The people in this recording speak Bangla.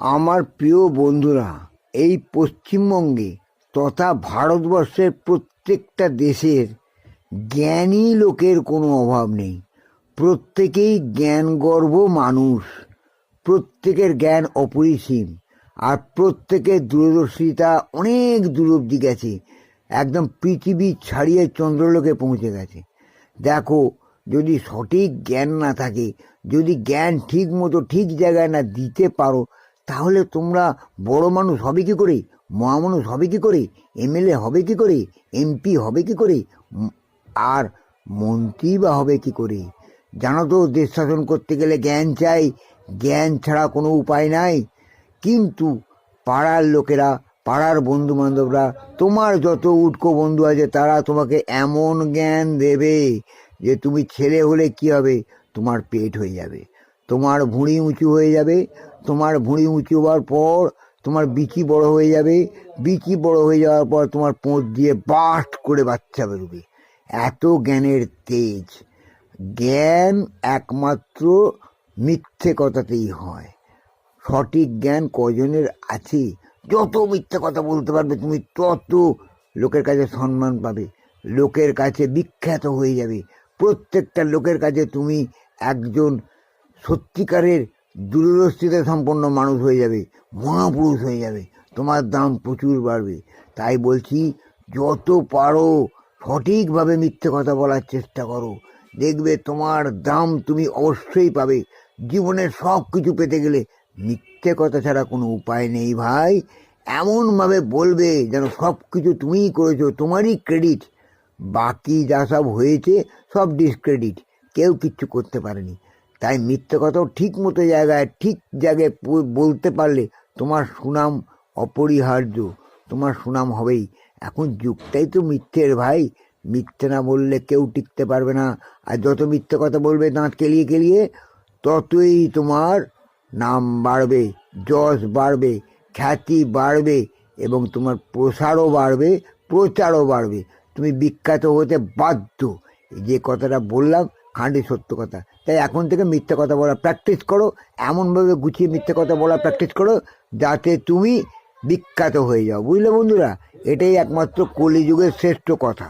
আমার প্রিয় বন্ধুরা, এই পশ্চিমবঙ্গে তথা ভারতবর্ষের প্রত্যেকটা দেশের জ্ঞানী লোকের কোনো অভাব নেই। প্রত্যেকেই জ্ঞানগর্ভ মানুষ, প্রত্যেকের জ্ঞান অপরিসীম, আর প্রত্যেকের দূরদর্শিতা অনেক দূর অব্দি গেছে, একদম পৃথিবী ছাড়িয়ে চন্দ্রলোকে পৌঁছে গেছে। দেখো, যদি সঠিক জ্ঞান না থাকে, যদি জ্ঞান ঠিক মতো ঠিক জায়গায় না দিতে পারো, তাহলে তোমরা বড় মানুষ হবে কি করে, মহামানুষ হবে কি করে, এমএলএ হবে কি করে, এমপি হবে কি করে, আর মন্ত্রী বা হবে কি করে? জানো তো, দেশ শাসন করতে গেলে জ্ঞান চাই, জ্ঞান ছাড়া কোনো উপায় নাই। কিন্তু পাড়ার লোকেরা, পাড়ার বন্ধু বান্ধবরা, তোমার যত উটকো বন্ধু আছে, তারা তোমাকে এমন জ্ঞান দেবে যে তুমি ছেলে হলে কি হবে, তোমার পেট হয়ে যাবে, তোমার ভুঁড়ি উঁচু হয়ে যাবে, তোমার ভুঁড়ি উঁচু হওয়ার পর তোমার বিচি বড় হয়ে যাবে, বিচি বড় হয়ে যাওয়ার পর তোমার পোঁত দিয়ে বাস্ট করে বাচ্চা বেরোবে। এত জ্ঞানের তেজ। জ্ঞান একমাত্র মিথ্যে কথাতেই হয়। সঠিক জ্ঞান কজনের আছে? যত মিথ্যে কথা বলতে পারবে তুমি, তত লোকের কাছে সম্মান পাবে, লোকের কাছে বিখ্যাত হয়ে যাবে। প্রত্যেকটা লোকের কাছে তুমি একজন সত্যিকারের দূরদর্শিতা সম্পন্ন মানুষ হয়ে যাবে, মহাপুরুষ হয়ে যাবে, তোমার দাম প্রচুর বাড়বে। তাই বলছি, যত পারো সঠিকভাবে মিথ্যে কথা বলার চেষ্টা করো, দেখবে তোমার দাম তুমি অবশ্যই পাবে। জীবনের সব কিছু পেতে গেলে মিথ্যে কথা ছাড়া কোনো উপায় নেই ভাই। এমনভাবে বলবে যেন সব কিছু তুমিই করেছো, তোমারই ক্রেডিট, বাকি যা সব হয়েছে সব ডিসক্রেডিট, কেউ কিচ্ছু করতে পারেনি। তাই মিথ্যে কথাও ঠিক মতো জায়গায় ঠিক জায়গায় বলতে পারলে তোমার সুনাম অপরিহার্য, তোমার সুনাম হবেই। এখন যুগটাই তো মিথ্যের ভাই, মিথ্যে না বললে কেউ টিকতে পারবে না। আর যত মিথ্যে কথা বলবে দাঁত কেলিয়ে কেলিয়ে, ততই তোমার নাম বাড়বে, যশ বাড়বে, খ্যাতি বাড়বে, এবং তোমার প্রসারও বাড়বে, প্রচারও বাড়বে, তুমি বিখ্যাত হতে বাধ্য। যে কথাটা বললাম খাঁটি সত্য কথা। তাই এখন থেকে মিথ্যে কথা বলা প্র্যাকটিস করো, এমনভাবে গুছিয়ে মিথ্যে কথা বলা প্র্যাকটিস করো যাতে তুমি বিখ্যাত হয়ে যাও। বুঝলে বন্ধুরা, এটাই একমাত্র কলিযুগের শ্রেষ্ঠ কথা।